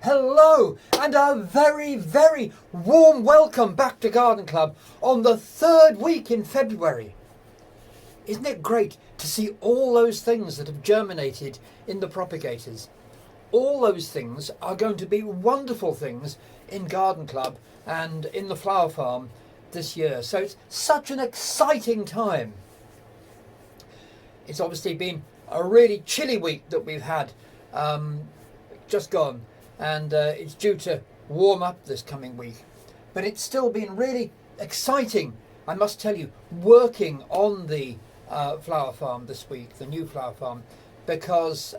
Hello and a very, very warm welcome back to Garden Club on the third week in February. Isn't it great to see all those things that have germinated in the propagators? All those things are going to be wonderful things in Garden Club and in the flower farm this year. So it's such an exciting time. It's obviously been a really chilly week that we've had just gone, and it's due to warm up this coming week. But it's still been really exciting, I must tell you, working on the flower farm this week, the new flower farm, because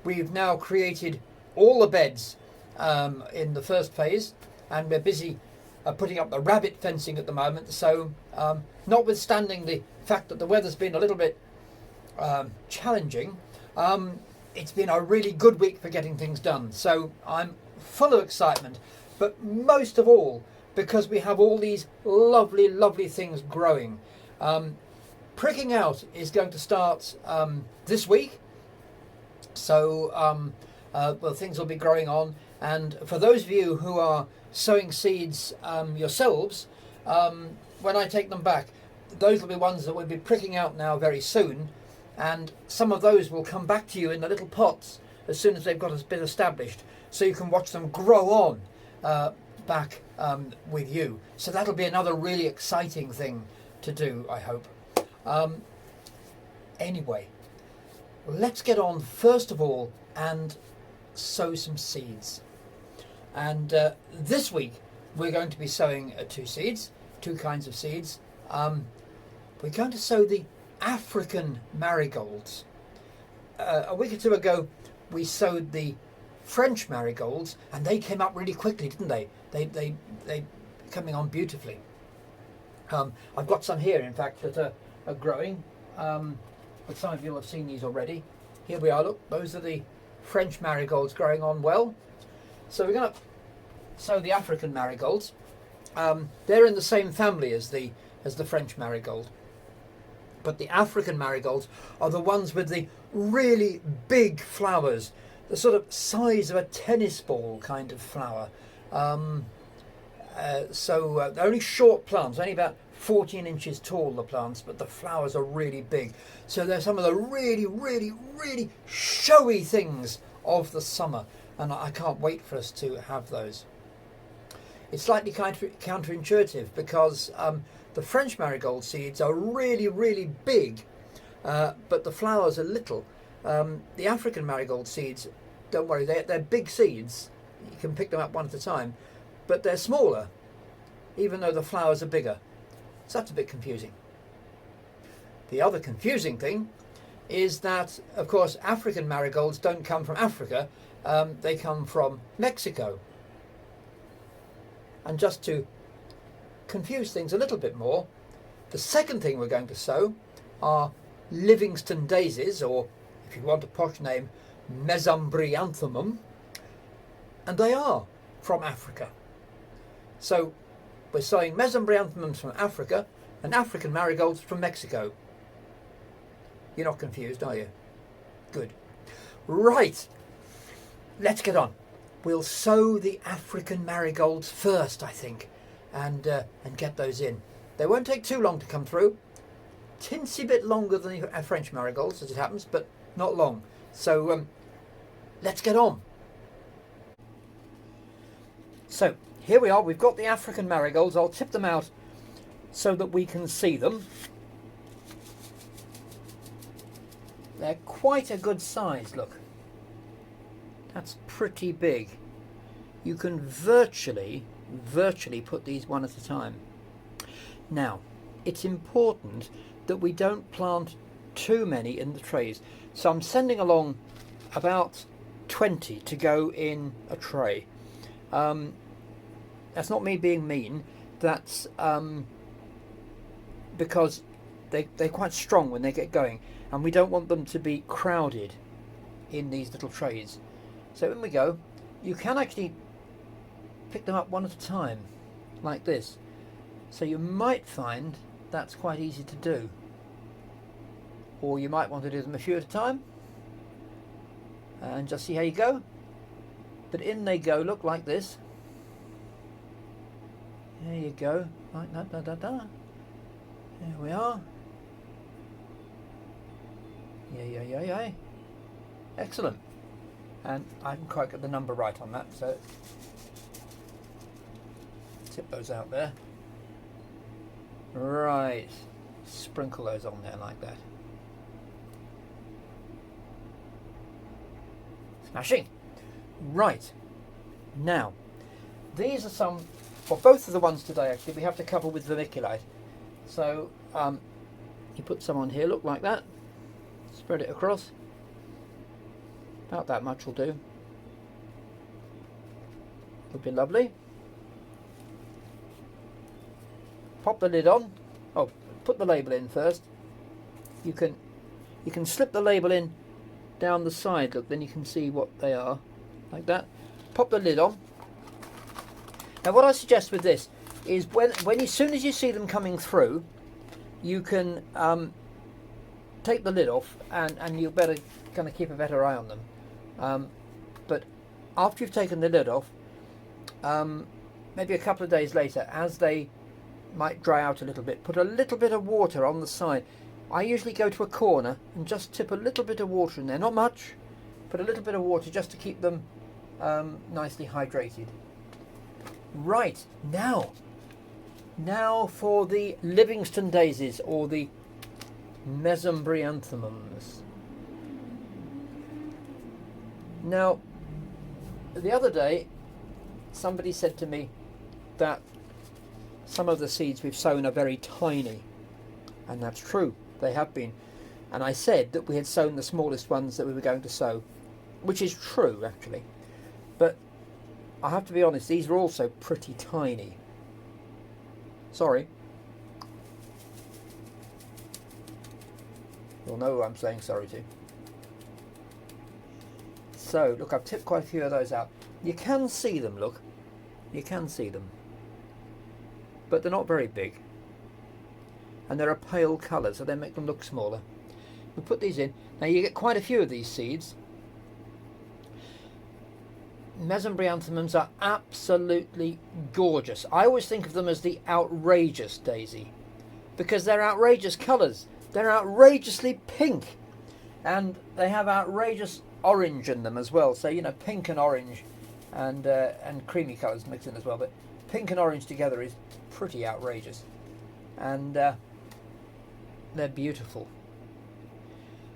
we've now created all the beds in the first phase, and we're busy putting up the rabbit fencing at the moment. So notwithstanding the fact that the weather's been a little bit challenging, it's been a really good week for getting things done. So I'm full of excitement, but most of all because we have all these lovely, lovely things growing. Pricking out is going to start this week. So well, things will be growing on. And for those of you who are sowing seeds yourselves, when I take them back, those will be ones that will be pricking out now very soon. And some of those will come back to you in the little pots as soon as they've got a bit established, so you can watch them grow on back with you. So that'll be another really exciting thing to do, I hope. Anyway, let's get on first of all and sow some seeds. And this week we're going to be sowing two kinds of seeds. We're going to sow the African marigolds. A week or two ago we sowed the French marigolds, and they came up really quickly, didn't they? They coming on beautifully. I've got some here, in fact, that are growing, but some of you will have seen these already. Here we are, look, those are the French marigolds growing on well. So we're going to sow the African marigolds. They're in the same family as the French marigold. But the African marigolds are the ones with the really big flowers, the sort of size of a tennis ball kind of flower. So they're only short plants, only about 14 inches tall, the plants, but the flowers are really big. So they're some of the really, really, really showy things of the summer, and I can't wait for us to have those. It's slightly counterintuitive because the French marigold seeds are really, really big, but the flowers are little. The African marigold seeds, don't worry, they're big seeds. You can pick them up one at a time, but they're smaller, even though the flowers are bigger. So that's a bit confusing. The other confusing thing is that, of course, African marigolds don't come from Africa, they come from Mexico. And just to confuse things a little bit more, the second thing we're going to sow are Livingston daisies, or if you want a posh name, Mesembryanthemum, and they are from Africa. So we're sowing Mesembryanthemums from Africa and African marigolds from Mexico. You're not confused, are you? Good. Right, let's get on. We'll sow the African marigolds first, I think, and get those in. They won't take too long to come through. Tinsy bit longer than the French marigolds, as it happens, but not long. So let's get on. So here we are. We've got the African marigolds. I'll tip them out so that we can see them. They're quite a good size, look. That's pretty big. You can virtually put these one at a time. Now, it's important that we don't plant too many in the trays. So I'm sending along about 20 to go in a tray. That's not me being mean. That's because they're quite strong when they get going, and we don't want them to be crowded in these little trays. So in we go. You can actually pick them up one at a time, like this. So you might find that's quite easy to do. Or you might want to do them a few at a time. And just see how you go. But in they go, look, like this. There you go, like that, da da da. There we are. Yeah. Excellent. And I haven't quite got the number right on that, so tip those out there. Right. Sprinkle those on there like that. Smashing. Right. Now, these are some, well, both of the ones today actually we have to cover with vermiculite. So you put some on here, look like that. Spread it across. About that much will do. Would be lovely. Pop the lid on. Oh, put the label in first. You can slip the label in down the side. Look, then you can see what they are, like that. Pop the lid on. Now, what I suggest with this is as soon as you see them coming through, you can take the lid off, and you better kind of keep a better eye on them. But after you've taken the lid off, maybe a couple of days later, as they might dry out a little bit, put a little bit of water on the side. I usually go to a corner and just tip a little bit of water in there, not much, but a little bit of water just to keep them nicely hydrated. Right, now for the Livingston daisies, or the Mesembryanthemums. Now, the other day somebody said to me that some of the seeds we've sown are very tiny, and that's true, they have been. And I said that we had sown the smallest ones that we were going to sow, which is true actually, but I have to be honest, these are also pretty tiny. Sorry. You'll know who I'm saying sorry to. So, look, I've tipped quite a few of those out. You can see them, look. You can see them. But they're not very big. And they're a pale colour, so they make them look smaller. We put these in. Now, you get quite a few of these seeds. Mesembryanthemums are absolutely gorgeous. I always think of them as the outrageous daisy, because they're outrageous colours. They're outrageously pink, and they have outrageous orange in them as well. So, you know, pink and orange and creamy colours mixed in as well, but pink and orange together is pretty outrageous, and they're beautiful.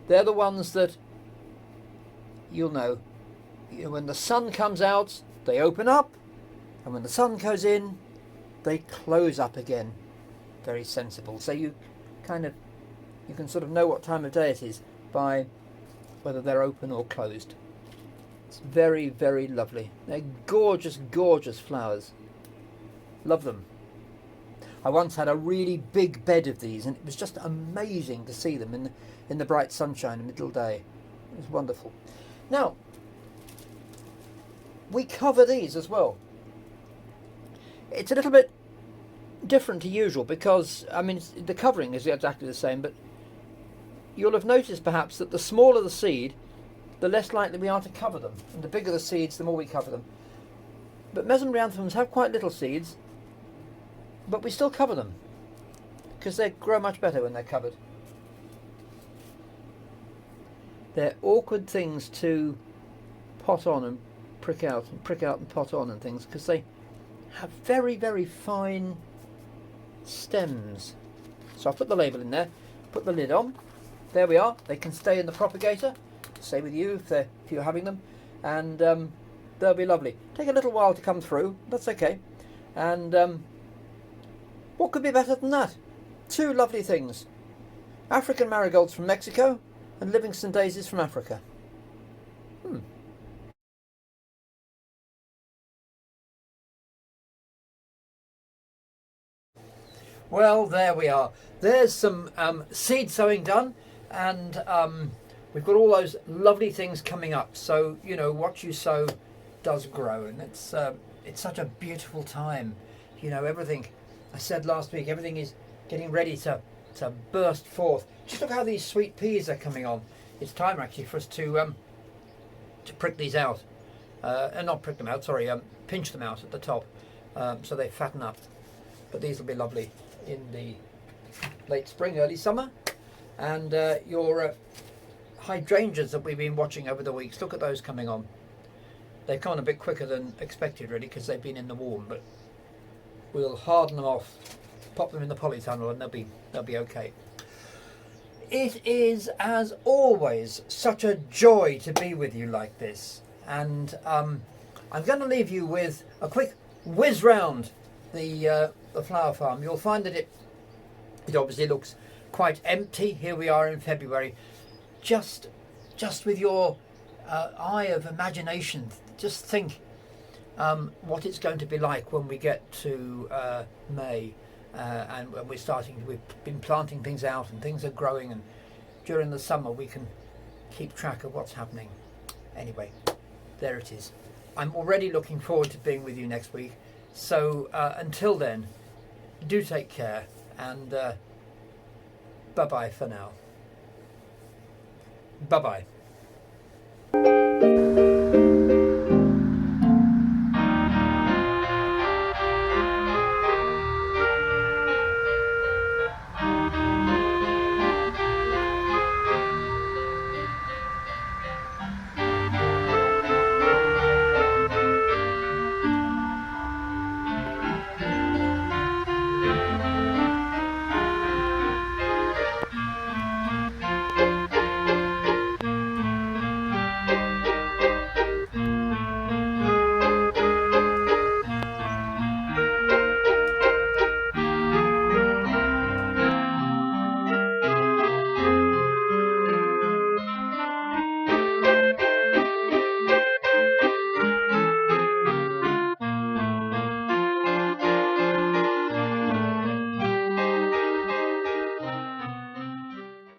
They're the ones that you'll know, when the sun comes out, they open up, and when the sun goes in, they close up again. Very sensible. So you can sort of know what time of day it is by whether they're open or closed. It's very, very lovely. They're gorgeous, gorgeous flowers. Love them. I once had a really big bed of these, and it was just amazing to see them in the bright sunshine in the middle day. It was wonderful. Now, we cover these as well. It's a little bit different to usual because, I mean, the covering is exactly the same, but you'll have noticed perhaps that the smaller the seed, the less likely we are to cover them. And the bigger the seeds, the more we cover them. But Mesembryanthemums have quite little seeds, but we still cover them because they grow much better when they're covered. They're awkward things to pot on and prick out and pot on and things, because they have very, very fine stems. So I'll put the label in there, put the lid on. There we are. They can stay in the propagator. Stay with you if you're having them, and they'll be lovely. Take a little while to come through. That's okay. And what could be better than that? Two lovely things: African marigolds from Mexico and Livingston daisies from Africa. Well, there we are. There's some seed sowing done, and we've got all those lovely things coming up. So, you know, what you sow does grow, and it's such a beautiful time. You know, everything, I said last week, everything is getting ready to burst forth. Just look how these sweet peas are coming on. It's time actually for us to prick these out. and not prick them out, sorry, pinch them out at the top, so they fatten up. But these will be lovely in the late spring, early summer. And your hydrangeas that we've been watching over the weeks, look at those coming on. They've come on a bit quicker than expected, really, because they've been in the warm, but we'll harden them off, pop them in the polytunnel, and they'll be okay. It is, as always, such a joy to be with you like this, and I'm going to leave you with a quick whiz round the flower farm. You'll find that it obviously looks quite empty. Here we are in February. Just with your eye of imagination, just think what it's going to be like when we get to May, and when we've been planting things out and things are growing, and during the summer we can keep track of what's happening. Anyway, there it is. I'm already looking forward to being with you next week. So until then, do take care, and bye-bye for now. Bye-bye.